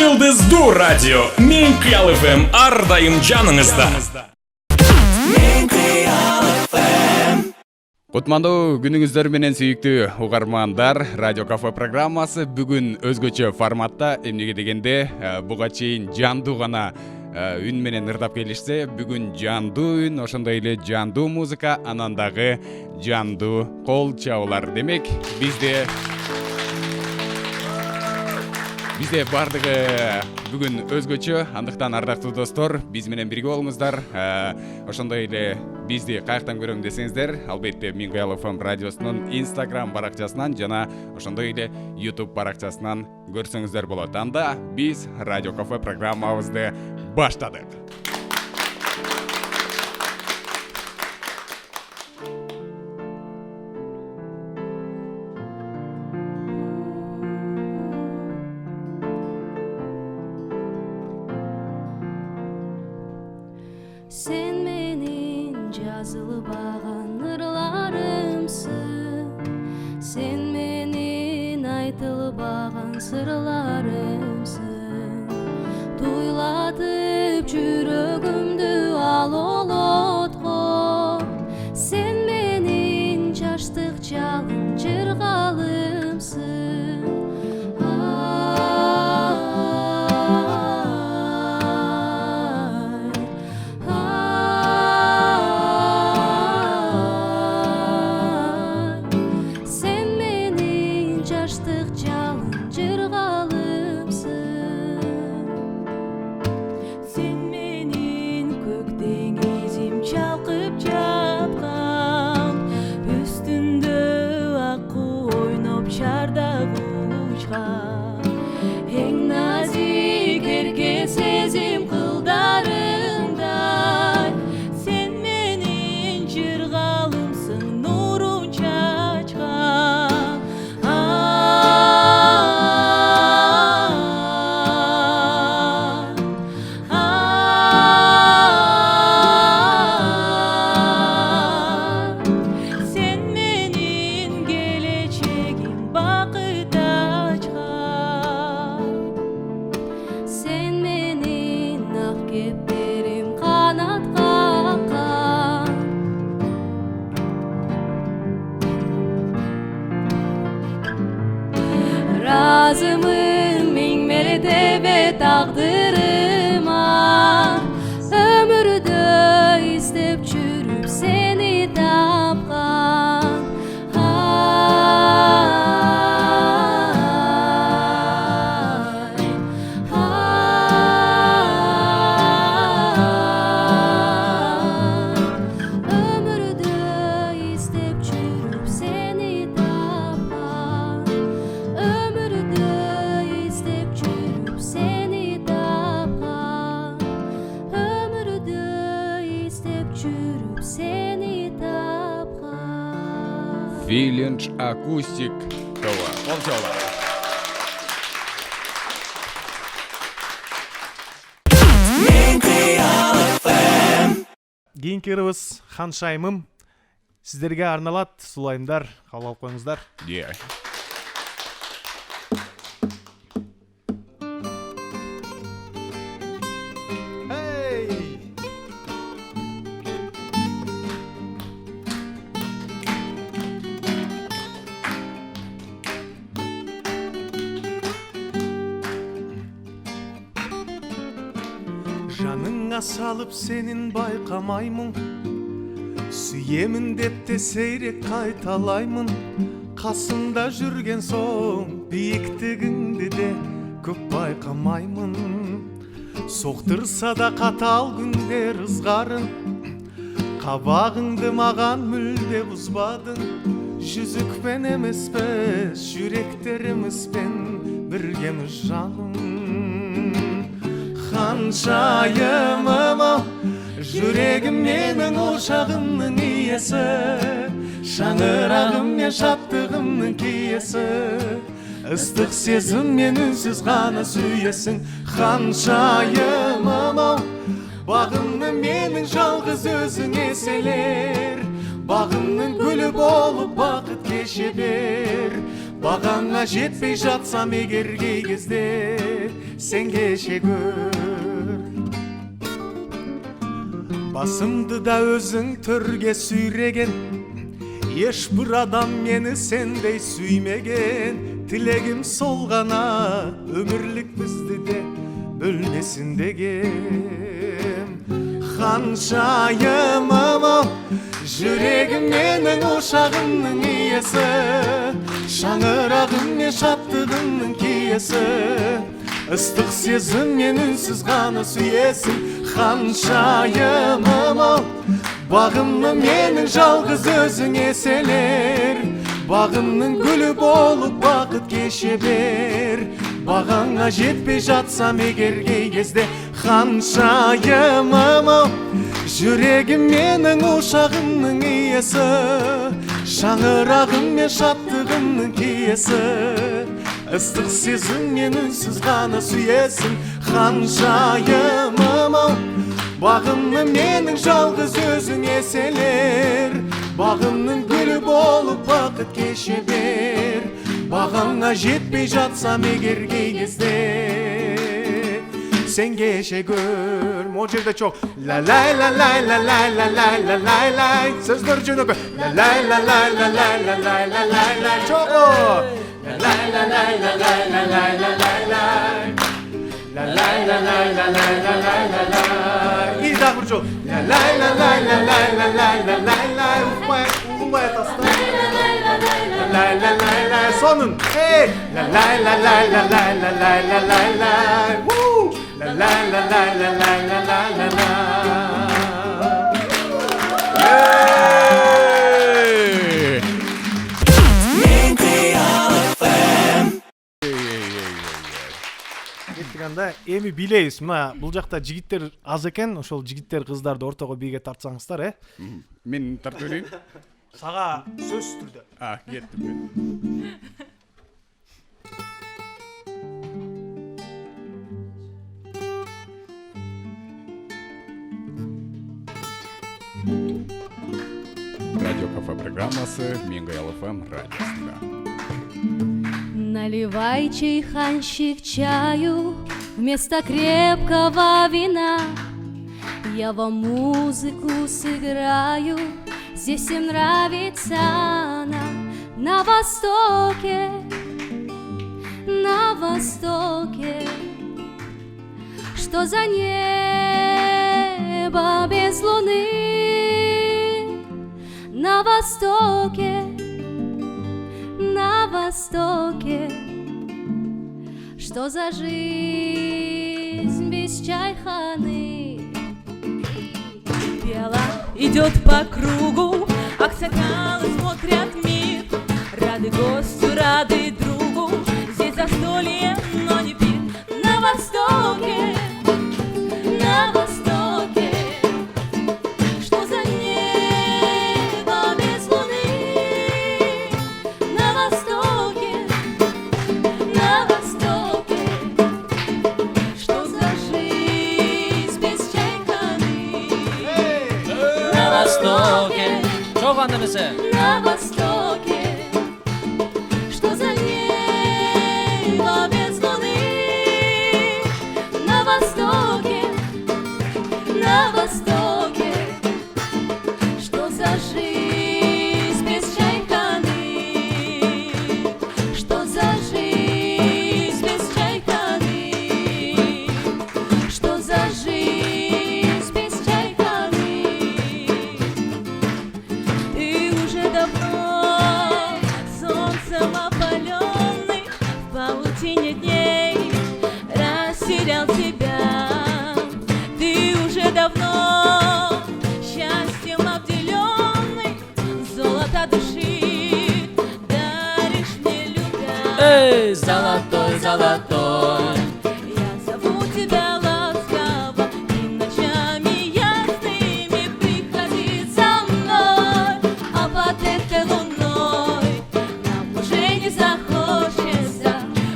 Жұлдызду радио Мен Қиял FM ардайым жаныңызда. Кутмандуу күнүңүздөр менен сүйүктүү угармандар. Радио Кафе программасы бүгүн өзгөчө форматта, эмнеге дегенде буга чейин жандуу гана үн менен ырдап келишсе, бүгүн жандуу үн, ошондой эле жандуу музыка, анан дагы жандуу кол чабуулар. Демек, бизде бардыгы бүгүн өзгөчө, андыктан ардактуу достор, биз менен бирге болуңуздар. Ошондой эле бизди каяктан көрөм десеңиздер, албетте Мен Кыял FM радиосунун Instagram баракчасынан жана ошондой эле YouTube баракчасынан көрсөңүздөр болот. Анда биз Радио Кафе программабызды баштадык. Sen menin жазылбаган ырларымсың, sen menin айтылбаган сырларымсың. Туйлатып жүрөгүмдү ал олоткоп, sen menin жаштык жалын жыргалымсың. Эң назик эрке сезим кылдарыңдай, sen менин жыргалымсың, нурун чачкан. Sen менин келечегим бакыт ачкан. Sen menin ак кептерим канат каккан. Разымын миң меретебе тагдырыма, өмүрдө издеп жүрүп сени тапкан. Өмүрдө издеп жүрүп сени тапкан. Өмүрдө издеп жүрүп сени тапкан. Өмүрдө издеп жүрүп сени тапкан. Village Acoustic тобу. Кол чабуулар. Кийинки ырыбыз Ханшайымым сиздерге арналат. Сулайымдар, кабыл алып коюңуздар. Yeah. Жаныңа салып сенин байкамаймын, сүйемін деп те сейрек кайталаймын. Касымда жүрген соң бийиктигиңди де көп байкамаймын. Соктурса да катал күндөр ызгарын, кабагыңды маган мүлде бузбадың. Жүзүкпен эмеспиз, жүректеримизбен биргемиз жаным. Ханшайымым, жүрегим менің ошағымның иесі, шаңырағым мен шаттығымның киесі. Ыстық сезім мен үнсіз ғана сүйесің. Ханшайымым, бағымны менің жалғыз өзің еселер. Бағымның гүлі болып бақыт кеше бер. Бағаңа жетпей жатсам егер кей кезде, sen кешегір. Басымды да өзің төрге сүйреген, ешбір адам мені сендей сүймеген. Тілегім сол ғана, өмірлік бізді де бөлмесін дегем. Ханшайымым ау, жүрегім менің ошағымның иесі, шаңырағым мен шаттығымның киесі. Ыстық сезім мен үнсіз ғана сүйесің. Ханшайымым ау, бағымның менің жалғыз өзің еселер. Бағымның гүлі болып бақыт кеше бер. Бағаңа жетпей жатсам егер кей кезде. Ханшайымым ау, жүрегім менің ошағымның иесі, шаңырағым мен шаттығымның киесі. Ыстық сезім мен үнсіз ғана сүйесің. Ханшайымым ау, бағымның менің жалғыз өзің еселер. Бағымның гүлі болып бақыт кеше бер. Бағаңа жетпей жатсам егер кей кезде. Sen кешегір. О жерде çok la lay la lay la lay la lay la lay lay. Сөздер жөнөкө la lay la lay la lay la lay la lay lay. Çok o la lay la lay la lay la lay la lay lay. La lay la lay la lay la lay la lay. И да çok la lay la lay la lay la lay la lay lay. Ufay tasla la lay la lay lay. Sonun hey la lay la lay la lay la lay la lay lay. Woo la lay la lay la lay la lay la lay. Анда эми билебиз, мына бул жакта жигиттер аз экен, ошол жигиттер кыздарды ортого бийге тартсаңыздар, Мен тартып берейин. Сага сөз түрдө. Кеттим мен. Радио Кафе программасы Мингал ФМ радиосында. Наливай, чайханщик, чаю вместо крепкого вина. Я вам музыку сыграю, здесь всем нравится она. На востоке, на востоке. Что за небо без луны? На востоке, на востоке. Что за жизнь без чайханы? Пела идет по кругу, аксакалы смотрят мир. Рады гостю, рады другу, здесь застолье, но не пир. На востоке, на востоке. Что за небо без луны? На востоке, на востоке. Что за жизнь без чайханы? На востоке. Çok anlamısı. На востоке. Что за небо без луны? На востоке, на востоке. Что за жизнь без чайханы? Что за жизнь без чайханы? Что за жизнь без чайханы? Ты уже давно солнцем опаленный, в паутине дней растерял тебя. Ты уже давно счастьем обделенный, золото души даришь мне, любя. Ey zalatoy zalatoy. Я зову тебя ласково, и ночами ясными приходи за мной. А под этой луной нам уже не захочется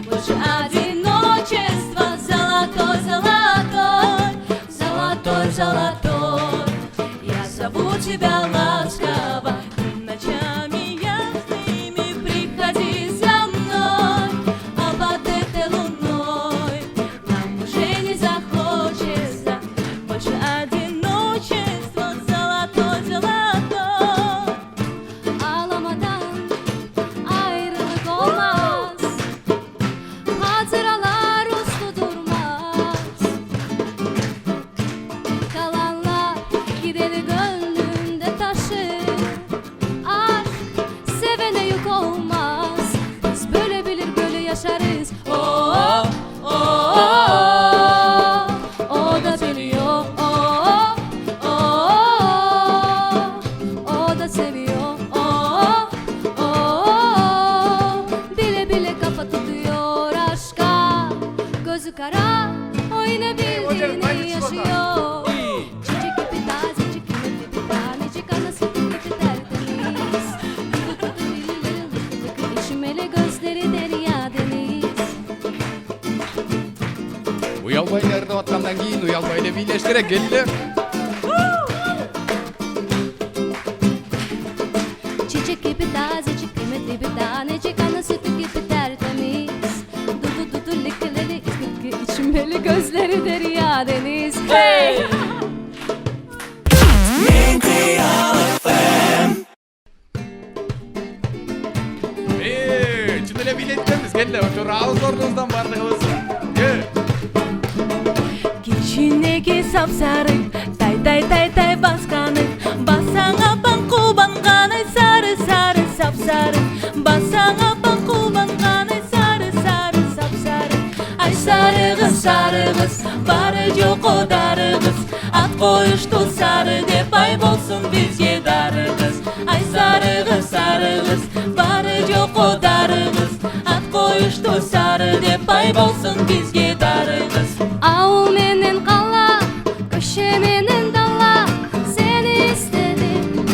больше одиночества. Золотой, золотой, золотой, золотой. Я зову тебя ласково, и ночами ясными приходи за мной. А под этой луной нам gözü kara, oyna hocam, haydi bildiğini çikolata. yaşıyor. Çiçek gibi tazecik, kıymetli bir tanecik, anası gibi tertemiz. Kutu kutu dilleri lıkı lıkı, işmeli gözleri derya deniz. Уялбайларды аткандан кийин уялбайлы бийлештирек келди. Çiçek gibi tazecik, kıymetli bir tanecik, anası gibi tertemiz. Dudu dudu likkeleri, lıkı içmeli gözleri derya deniz. Hey! Чын эле бийлеттебиз келди. Ошо абыз ордубуздан бардыгыбыз. Кичинеги сапсары, тай басканы, басаңа банкубанганы, сары сапсары, басаңа банкубанганы, сары сапсары. Ай сарыгыз, бары жок дарыгыз, ат коюшту сары деп ай болсун бизге дарыгыз. Ай сарыгыз, бары жок дарыгыз, ат коюшту сары деп ай болсун бизге дарыгыз. Ауыл менен кала, köşe менен дала, seni istedim.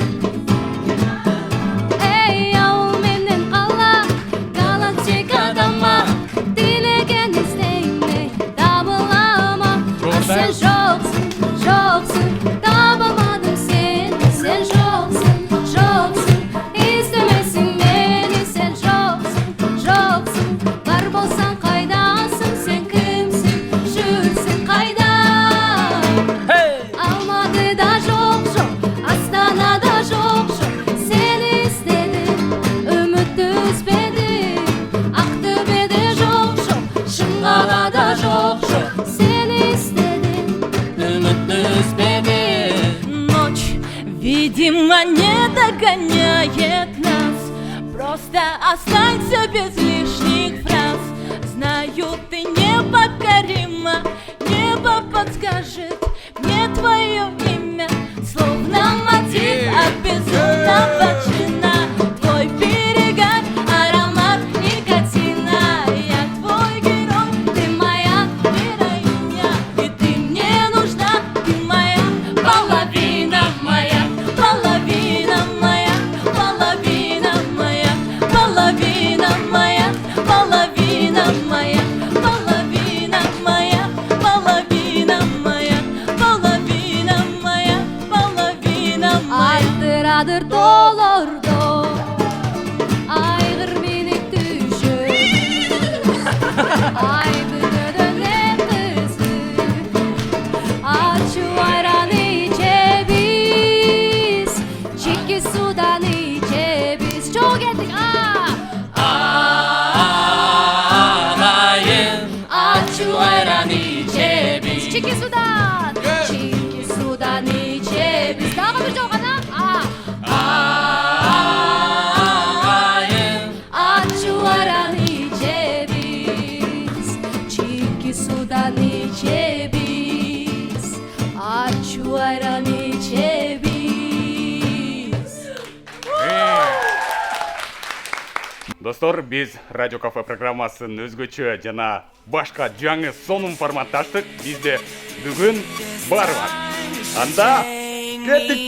Ey ауыл менен кала, galaktik adama, dilegen isteğimle табылама. Sen жоксың, табылмадың sen жоксың, istемесің мени, sen жоксың, бар болсаң кайдасың, sen кимсиң, жүрсүң кайда? Алматыда жок, Астанада жок, seni istedim, үмүттү үзбедим. Актөбедө жок, Шымгалада жок, seni istedim. Ümitli üzbedi. Ночь, видимо, не догоняет нас. Просто останься без лишних фраз. Знаю, ты непокорима, небо подскажет мне твое имя, словно мотив от безумного чина. Твой перегар, аромат никотина. Я твой герой, ты моя героиня, и ты мне нужна, ты моя половина, моя половина, моя половина, моя половина, моя половина, моя половина, моя половина, моя половина, моя половина, моя. Aydıradır dolordu, aygır beni düşür. Aygırı döner kızı, açı ayran içe biz, çiki sudan içe biz. Çok ettik Ağlayın. açı Ayran içe biz. Çiki sudan içe biz. Daha bir çok ana. Ağlayın. Açı ayran içe biz, çiki sudan içe biz. Açı ayran içe biz. Достор, биз Радио Кафе программасын өзгөчө жана башка жаңы сонун форматта ачтык. Бизде бүгүн бар бар. Анда кеттик.